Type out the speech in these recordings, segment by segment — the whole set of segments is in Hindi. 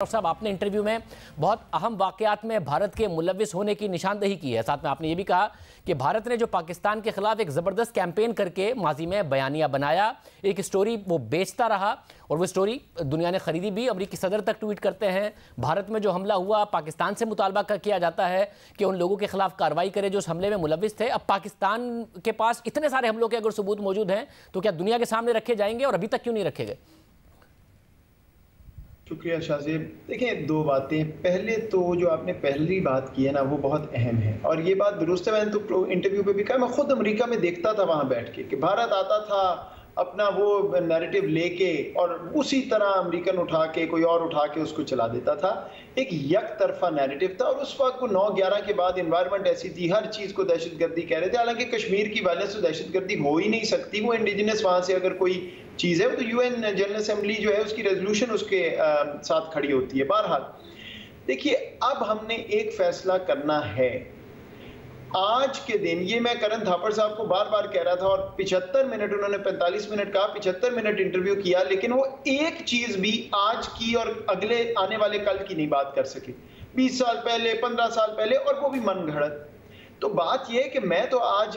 डॉक्टर साहब, आपने इंटरव्यू में बहुत अहम वाकयात में भारत के मुलविस होने की निशानदेही की है। साथ में आपने ये भी कहा कि भारत ने जो पाकिस्तान के खिलाफ एक ज़बरदस्त कैंपेन करके माजी में बयानिया बनाया, एक स्टोरी वो बेचता रहा और वो स्टोरी दुनिया ने खरीदी भी। अमरीकी सदर तक ट्वीट करते हैं, भारत में जो हमला हुआ पाकिस्तान से मुतालबा किया जाता है कि उन लोगों के खिलाफ कार्रवाई करे जो उस हमले में मुलविस थे। अब पाकिस्तान के पास इतने सारे हमलों के अगर सबूत मौजूद हैं तो क्या दुनिया के सामने रखे जाएंगे और अभी तक क्यों नहीं रखे गए? शुक्रिया शाहजेब। देखें, दो बातें। पहले तो जो आपने पहली बात की है ना, वो बहुत अहम है और ये बात दुरुस्त है। मैंने तो इंटरव्यू पे भी कहा, मैं खुद अमेरिका में देखता था वहां बैठ के कि भारत आता था अपना वो नैरेटिव लेके और उसी तरह अमेरिकन उठा के कोई और उठा के उसको चला देता था। एक यक तरफा नैरेटिव था और उस वक्त को 9/11 के बाद एनवायरनमेंट ऐसी थी, हर चीज को दहशतगर्दी कह रहे थे। हालांकि कश्मीर की वायलेंस तो दहशतगर्दी हो ही नहीं सकती, वो इंडिजिनस वहां से अगर कोई चीज है वो तो यूएन जनरल असेंबली जो है उसकी रेजोल्यूशन उसके साथ खड़ी होती है। बहरहाल देखिए, अब हमने एक फैसला करना है आज के दिन। ये मैं करण थापड़ साहब को बार बार कह रहा था और 75 मिनट, उन्होंने 45 मिनट कहा, 75 मिनट इंटरव्यू किया, लेकिन वो एक चीज भी आज की और अगले आने वाले कल की नहीं बात कर सके। 20 साल पहले, 15 साल पहले, और वो भी मन घड़त। तो बात यह है कि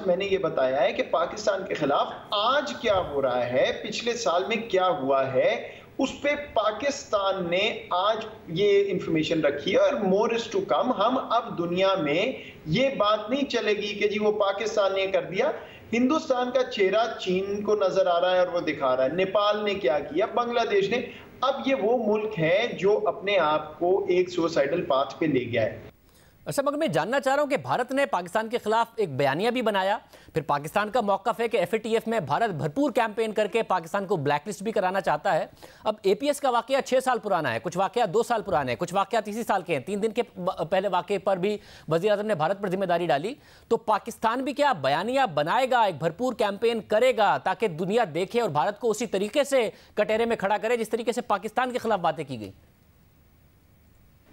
मैंने ये बताया है कि पाकिस्तान के खिलाफ आज क्या हो रहा है, पिछले साल में क्या हुआ है, उस पे पाकिस्तान ने आज ये इंफॉर्मेशन रखी है और मोर इज टू कम। हम अब दुनिया में ये बात नहीं चलेगी कि जी वो पाकिस्तान ने कर दिया। हिंदुस्तान का चेहरा चीन को नजर आ रहा है और वो दिखा रहा है। नेपाल ने क्या किया, बांग्लादेश ने। अब ये वो मुल्क है जो अपने आप को एक सुसाइडल पाथ पे ले गया है। अच्छा, मगर मैं जानना चाह रहा हूं कि भारत ने पाकिस्तान के खिलाफ एक बयानिया भी बनाया, फिर पाकिस्तान का मौक़िफ़ है कि एफएटीएफ में भारत भरपूर कैंपेन करके पाकिस्तान को ब्लैकलिस्ट भी कराना चाहता है। अब एपीएस का वाकया 6 साल पुराना है, कुछ वाकया 2 साल पुराने हैं, कुछ वाकया 3 साल के हैं। 3 दिन के पहले वाकये पर भी वज़ीर आज़म ने भारत पर जिम्मेदारी डाली। तो पाकिस्तान भी क्या बयानिया बनाएगा, एक भरपूर कैंपेन करेगा ताकि दुनिया देखे और भारत को उसी तरीके से कटहरे में खड़ा करे जिस तरीके से पाकिस्तान के खिलाफ बातें की गई?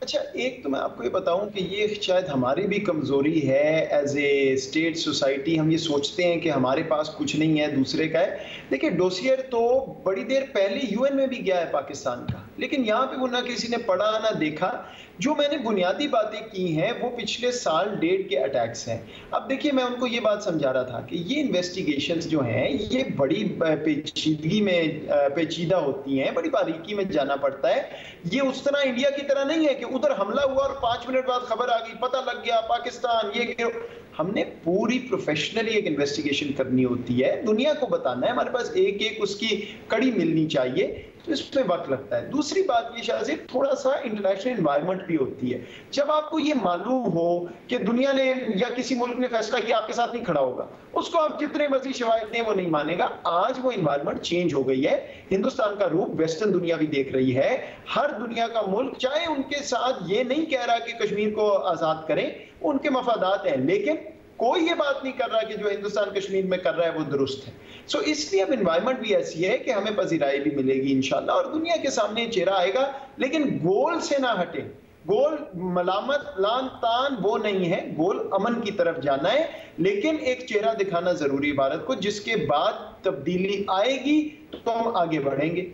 अच्छा, एक तो मैं आपको ये बताऊं कि ये शायद हमारी भी कमज़ोरी है एज ए स्टेट सोसाइटी। हम ये सोचते हैं कि हमारे पास कुछ नहीं है, दूसरे का है। देखिए, डोसियर तो बड़ी देर पहले यूएन में भी गया है पाकिस्तान का, लेकिन यहाँ पे वो ना किसी ने पढ़ा ना देखा। जो मैंने बुनियादी बातें की हैं वो पिछले साल 1.5 के अटैक्स हैं। अब देखिए, मैं उनको ये बात समझा रहा था कि ये इन्वेस्टिगेशंस जो हैं ये बड़ी पेचीदगी में पेचीदा होती हैं, बड़ी बारीकी में जाना पड़ता है। ये उस तरह इंडिया की तरह नहीं है कि उधर हमला हुआ और 5 मिनट बाद खबर आ गई, पता लग गया पाकिस्तान ये। हमने पूरी प्रोफेशनली एक इन्वेस्टिगेशन करनी होती है, दुनिया को बताना है, हमारे पास एक एक उसकी कड़ी मिलनी चाहिए, तो इसमें वक्त लगता है। दूसरी बात ये शायद थोड़ा सा इंटरनेशनल एनवायरनमेंट भी होती है। जब आपको ये मालूम हो कि दुनिया ने या किसी मुल्क ने फैसला किया आपके साथ नहीं खड़ा होगा, उसको आप जितने मर्जी शवाहिद दें वो नहीं मानेगा। आज वो एनवायरनमेंट चेंज हो गई है। हिंदुस्तान का रूप वेस्टर्न दुनिया भी देख रही है। हर दुनिया का मुल्क चाहे उनके साथ ये नहीं कह रहा कि कश्मीर को आजाद करें, उनके मफादात हैं, लेकिन कोई ये बात नहीं कर रहा कि जो हिंदुस्तान कश्मीर में कर रहा है वो दुरुस्त है। सो इसलिए अब एनवायरनमेंट भी ऐसी है कि हमें पजीराई भी मिलेगी इंशाल्लाह और दुनिया के सामने चेहरा आएगा, लेकिन गोल से ना हटे। गोल मलामत लान तान वो नहीं है, गोल अमन की तरफ जाना है, लेकिन एक चेहरा दिखाना जरूरी भारत को, जिसके बाद तब्दीली आएगी तो हम आगे बढ़ेंगे।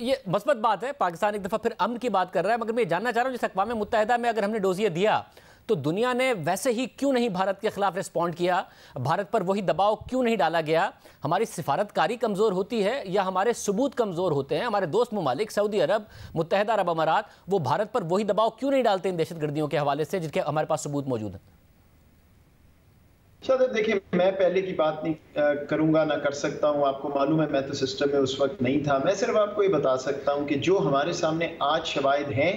ये मस्बत बात है, पाकिस्तान एक दफा फिर अमन की बात कर रहा है, मगर मैं जानना चाह रहा हूँ जैसे अक़वाम मुत्तहिदा में अगर हमने डोजिया दिया तो दुनिया ने वैसे ही क्यों नहीं भारत के खिलाफ रिस्पॉन्ड किया? भारत पर वही दबाव क्यों नहीं डाला गया? हमारी सिफारतकारी कमज़ोर होती है या हमारे सबूत कमज़ोर होते हैं? हमारे दोस्त ममालिक सऊदी अरब, मुत्तहिदा अरब अमारात, वो भारत पर वही दबाव क्यों नहीं डालते इन दहशतगर्दियों के हवाले से जिनके हमारे पास सबूत मौजूद हैं? शायद देखिए, मैं पहले की बात नहीं करूंगा, ना कर सकता हूं। आपको मालूम है मैं तो सिस्टम में उस वक्त नहीं था। मैं सिर्फ आपको ये बता सकता हूं कि जो हमारे सामने आज शवाहिद हैं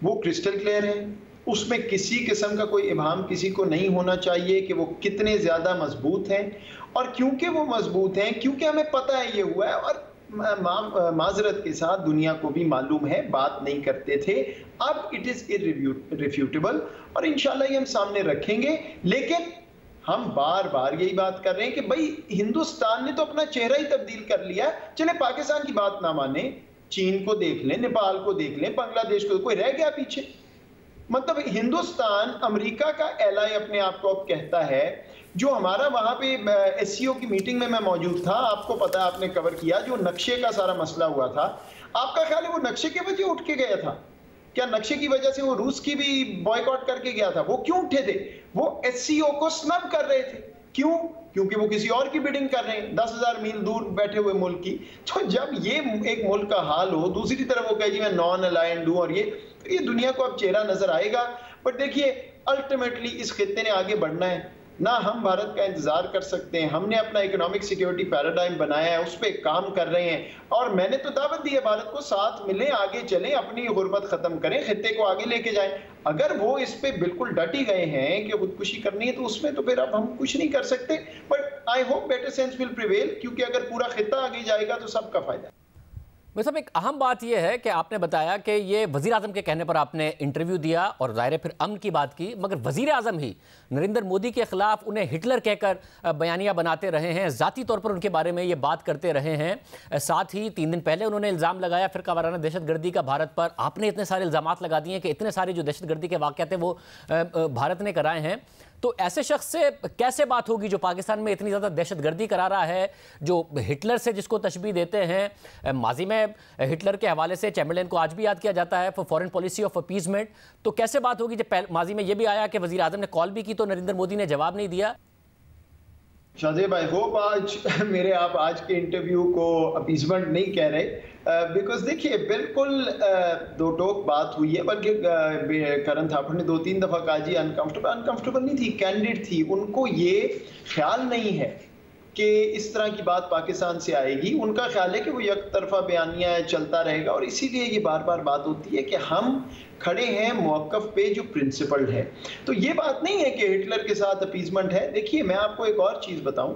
वो क्रिस्टल क्लियर हैं। उसमें किसी किस्म का कोई इबाहम किसी को नहीं होना चाहिए कि वो कितने ज्यादा मजबूत हैं। और क्योंकि वो मजबूत हैं, क्योंकि हमें पता है ये हुआ है और माजरत के साथ दुनिया को भी मालूम है, बात नहीं करते थे, अब इट इज इररिफ्यूटेबल और इंशाल्लाह ये हम सामने रखेंगे। लेकिन हम बार बार यही बात कर रहे हैं कि भाई हिंदुस्तान ने तो अपना चेहरा ही तब्दील कर लिया। चले पाकिस्तान की बात ना माने, चीन को देख लें, नेपाल को देख लें, बांग्लादेश को, कोई रह गया पीछे? मतलब हिंदुस्तान अमेरिका का एलाई अपने आप को अब कहता है। जो हमारा वहां पे एससीओ की मीटिंग में मैं मौजूद था, आपको पता है, आपने कवर किया, जो नक्शे का सारा मसला हुआ था, आपका ख्याल है वो नक्शे के वजह उठ के गया था? क्या नक्शे की वजह से वो रूस की भी बॉयकॉट करके गया था? वो क्यों उठे थे? वो एससीओ को स्नब कर रहे थे। क्यों? क्योंकि वो किसी और की बिडिंग कर रहे हैं, 10,000 मील दूर बैठे हुए मुल्क की। तो जब ये एक मुल्क का हाल हो, दूसरी तरफ वो कहे जी मैं नॉन अलायंड हूं, और ये दुनिया को अब चेहरा नजर आएगा। बट देखिए, अल्टीमेटली इस खित्ते ने आगे बढ़ना है ना, हम भारत का इंतजार कर सकते हैं। हमने अपना इकोनॉमिक सिक्योरिटी पैराडाइम बनाया है, उस पर काम कर रहे हैं, और मैंने तो दावत दी है भारत को, साथ मिलें, आगे चलें, अपनी गुर्बत खत्म करें, खित्ते को आगे लेके जाएं। अगर वो इस पे बिल्कुल डटी गए हैं कि खुदकुशी करनी है, तो उसमें तो फिर अब हम कुछ नहीं कर सकते। But I hope better sense will prevail, क्योंकि अगर पूरा खित्ता आगे जाएगा तो सबका फायदा है। वैसे एक अहम बात यह है कि आपने बताया कि ये वज़ीर आज़म के कहने पर आपने इंटरव्यू दिया और ज़ाहिर फिर अमन की बात की, मगर वज़ीर आज़म ही नरेंद्र मोदी के ख़िलाफ़ उन्हें हिटलर कहकर बयानियाँ बनाते रहे हैं, ज़ाती तौर पर उनके बारे में ये बात करते रहे हैं। साथ ही 3 दिन पहले उन्होंने इल्ज़ाम लगाया फ़िरका वाराना दहशतगर्दी का भारत पर। आपने इतने सारे इल्ज़ामात लगा दिए कि इतने सारे जो दहशतगर्दी के वाक़यात हैं वो भारत ने कराए हैं। तो ऐसे शख्स से कैसे बात होगी जो पाकिस्तान में इतनी ज़्यादा दहशतगर्दी करा रहा है, जो हिटलर से जिसको तशबीह देते हैं। माजी में हिटलर के हवाले से चैम्बरलेन को आज भी याद किया जाता है for foreign policy of appeasement. तो कैसे बात होगी जब माजी में यह भी आया कि वज़ीर आज़म ने कॉल भी की तो नरेंद्र मोदी ने जवाब नहीं दिया। शाहजेब, आई होप आज आप आज के इंटरव्यू को अपीजमेंट नहीं कह रहे, बिकॉज देखिए बिल्कुल दो टोक बात हुई है। बल्कि करण थापड़ ने 2-3 दफा कहा जी अनकंफर्टेबल नहीं थी, कैंडिड थी। उनको ये ख्याल नहीं है कि इस तरह की बात पाकिस्तान से आएगी। उनका ख्याल है कि वो एक तरफा बयानिया चलता रहेगा, और इसीलिए ये बार बार बात होती है कि हम खड़े हैं मौक़िफ़ पे जो प्रिंसिपल है। तो ये बात नहीं है कि हिटलर के साथ अपीजमेंट है। देखिए, मैं आपको एक और चीज़ बताऊं,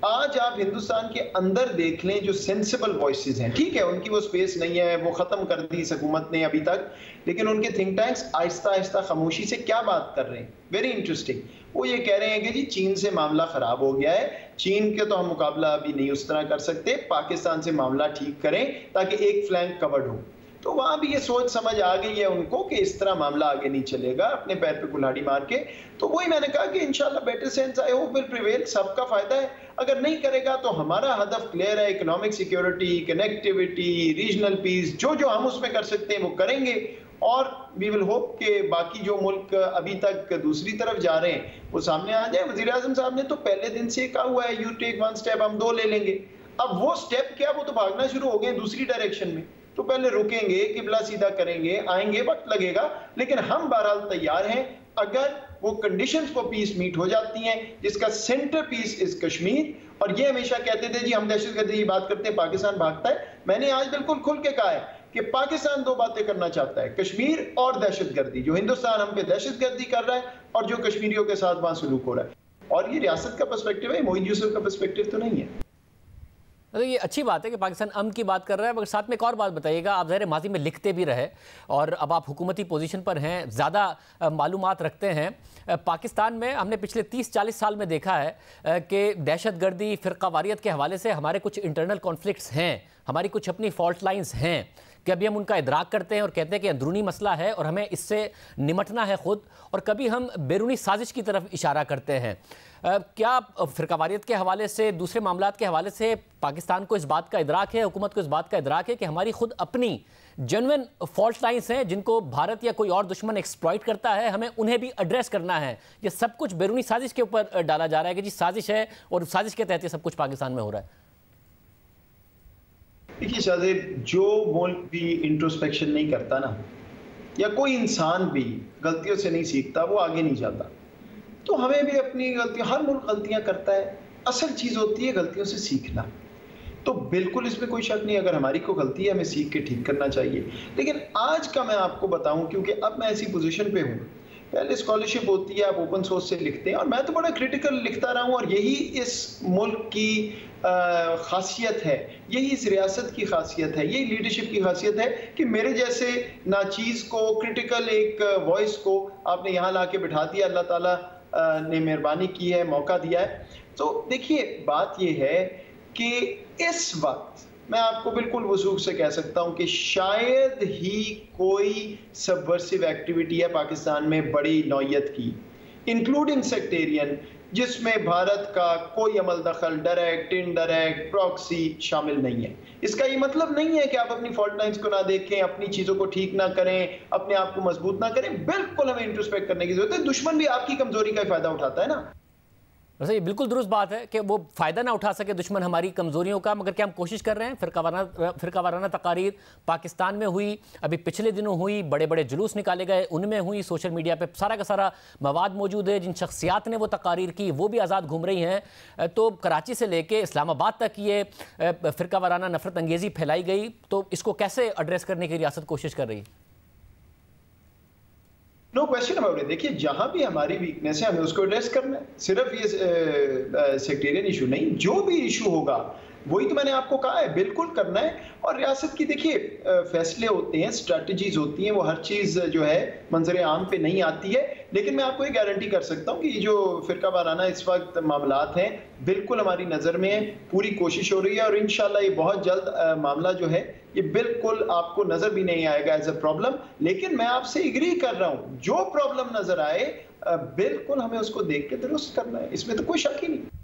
आज आप हिंदुस्तान के अंदर देख लें, जो सेंसिबल वॉइसेस हैं, ठीक है उनकी वो स्पेस नहीं है, वो ख़त्म कर दी इस हुकूमत ने अभी तक, लेकिन उनके थिंक टैंक्स आहिस्ता आहिस्ता खामोशी से क्या बात कर रहे हैं, वेरी इंटरेस्टिंग। वो ये कह रहे हैं कि जी चीन से मामला ख़राब हो गया है, चीन के तो हम मुकाबला अभी नहीं उस तरह कर सकते, पाकिस्तान से मामला ठीक करें ताकि एक फ्लैंक कवर्ड हो। तो वहां भी ये सोच समझ आ गई है उनको कि इस तरह मामला आगे नहीं चलेगा, अपने पैर पे कुल्हाड़ी मार के। तो वही मैंने कहा कि इंशाल्लाह better sense I hope will prevail, सबका फायदा है। अगर नहीं करेगा तो हमारा हदफ क्लियर है, economic security, connectivity, regional piece, जो हम उसमें कर सकते हैं वो करेंगे। और वी विल होप कि बाकी जो मुल्क अभी तक दूसरी तरफ जा रहे हैं वो सामने आ जाए। वज़ीर आज़म साहब ने तो पहले दिन से कहा हुआ है, यू टेक 1 स्टेप, हम 2 ले लेंगे। अब वो स्टेप क्या, वो तो भागना शुरू हो गए दूसरी डायरेक्शन में। तो पहले रुकेंगे, किबला सीधा करेंगे, आएंगे, वक्त लगेगा, लेकिन हम बहरहाल तैयार हैं अगर वो कंडीशंस को पीस मीट हो जाती हैं, जिसका सेंटर पीस इज कश्मीर। और ये हमेशा कहते थे जी हम दहशतगर्दी की बात करते हैं, पाकिस्तान भागता है। मैंने आज बिल्कुल खुल के कहा है कि पाकिस्तान 2 बातें करना चाहता है, कश्मीर और दहशतगर्दी। जो हिंदुस्तान हम पे दहशतगर्दी कर रहा है और जो कश्मीरियों के साथ वहां सलूक हो रहा है। और ये रियासत का पर्सपेक्टिव है, मोईन यूसुफ का पर्सपेक्टिव तो नहीं है। तो ये अच्छी बात है कि पाकिस्तान अमन की बात कर रहा है, मगर साथ में एक और बात बताइएगा, आप ज़ाहिर माजी में लिखते भी रहे और अब आप हुकूमती पोजीशन पर हैं, ज़्यादा मालूमात रखते हैं। पाकिस्तान में हमने पिछले 30-40 साल में देखा है कि दहशतगर्दी, फ़िरक़ावारियत के हवाले से हमारे कुछ इंटरनल कॉन्फ्लिक्ट्स हैं, हमारी कुछ अपनी फॉल्ट लाइन्स हैं कि अभी हम उनका इदराक करते हैं और कहते हैं कि अंदरूनी मसला है और हमें इससे निमटना है ख़ुद, और कभी हम बैरूनी साजिश की तरफ इशारा करते हैं। क्या फ़िरक़ावारियत के हवाले से, दूसरे मामलात के हवाले से पाकिस्तान को इस बात का इदराक है, हुकूमत को इस बात का इदराक है कि हमारी ख़ुद अपनी जेन्युइन फॉल्ट लाइन्स हैं जिनको भारत या कोई और दुश्मन एक्सप्लॉइट करता है, हमें उन्हें भी एड्रेस करना है? ये सब कुछ बैरूनी साजिश के ऊपर डाला जा रहा है कि जी साजिश है और साजिश के तहत ये सब कुछ पाकिस्तान में हो रहा है। देखिए शाहजेब, जो मुल्क भी इंट्रोस्पेक्शन नहीं करता ना, या कोई इंसान भी गलतियों से नहीं सीखता, वो आगे नहीं जाता। तो हमें भी अपनी गलतियां, हर मुल्क गलतियां करता है, असल चीज़ होती है गलतियों से सीखना। तो बिल्कुल इसमें कोई शक नहीं, अगर हमारी कोई गलती है हमें सीख के ठीक करना चाहिए। लेकिन आज का मैं आपको बताऊं, क्योंकि अब मैं ऐसी पोजीशन पे हूं, पहले स्कॉलरशिप होती है, आप ओपन सोर्स से लिखते हैं, और मैं तो बड़ा क्रिटिकल लिखता रहा हूं, और यही इस मुल्क की खासियत है, यही इस रियासत की खासियत है, यही लीडरशिप की खासियत है कि मेरे जैसे नाचीज़ को, क्रिटिकल एक वॉइस को आपने यहाँ ला के बिठा दिया। अल्लाह ताला ने मेहरबानी की है, मौका दिया है। तो देखिए बात यह है कि इस वक्त मैं आपको बिल्कुल वसूख से कह सकता हूं कि शायद ही कोई सबवर्सिव एक्टिविटी है पाकिस्तान में बड़ी नौयत की, इंक्लूडिंग सेक्टेरियन, जिसमें भारत का कोई अमल दखल, डायरेक्ट, इनडायरेक्ट, प्रॉक्सी शामिल नहीं है। इसका ये मतलब नहीं है कि आप अपनी फॉल्ट लाइंस को ना देखें, अपनी चीजों को ठीक ना करें, अपने आप को मजबूत ना करें। बिल्कुल हमें इंट्रोस्पेक्ट करने की जरूरत है। दुश्मन भी आपकी कमजोरी का फायदा उठाता है ना। वैसे ये बिल्कुल दुरुस्त बात है कि वो फ़ायदा ना उठा सके दुश्मन हमारी कमज़ोरियों का, मगर क्या हम कोशिश कर रहे हैं? फ़िरका वाराना तकारीर पाकिस्तान में हुई, अभी पिछले दिनों हुई, बड़े बड़े जुलूस निकाले गए, उनमें हुई, सोशल मीडिया पे सारा का सारा मवाद मौजूद है। जिन शख्सियात ने वो तकारीर की वो भी आज़ाद घूम रही हैं। तो कराची से लेके इस्लामाबाद तक ये फ़िरका वाराना नफरत अंगेज़ी फैलाई गई, तो इसको कैसे एड्रेस करने की रियासत कोशिश कर रही है? No question about it. देखिए, जहां भी हमारी वीकनेस है हमें उसको एड्रेस करना है। सिर्फ ये सेक्टेरियन इशू नहीं, जो भी इशू होगा वही तो मैंने आपको कहा है, बिल्कुल करना है। और रियासत की देखिए फैसले होते हैं, स्ट्रैटेजीज होती हैं, वो हर चीज़ जो है मंजर आम पे नहीं आती है। लेकिन मैं आपको ये गारंटी कर सकता हूँ कि ये जो फिरका वाराना इस वक्त मामलात हैं बिल्कुल हमारी नज़र में है, पूरी कोशिश हो रही है और इंशाल्लाह ये बहुत जल्द मामला जो है ये बिल्कुल आपको नज़र भी नहीं आएगा एज अ प्रॉब्लम। लेकिन मैं आपसे एग्री कर रहा हूँ, जो प्रॉब्लम नज़र आए बिल्कुल हमें उसको देख के दुरुस्त करना है, इसमें तो कोई शक ही नहीं।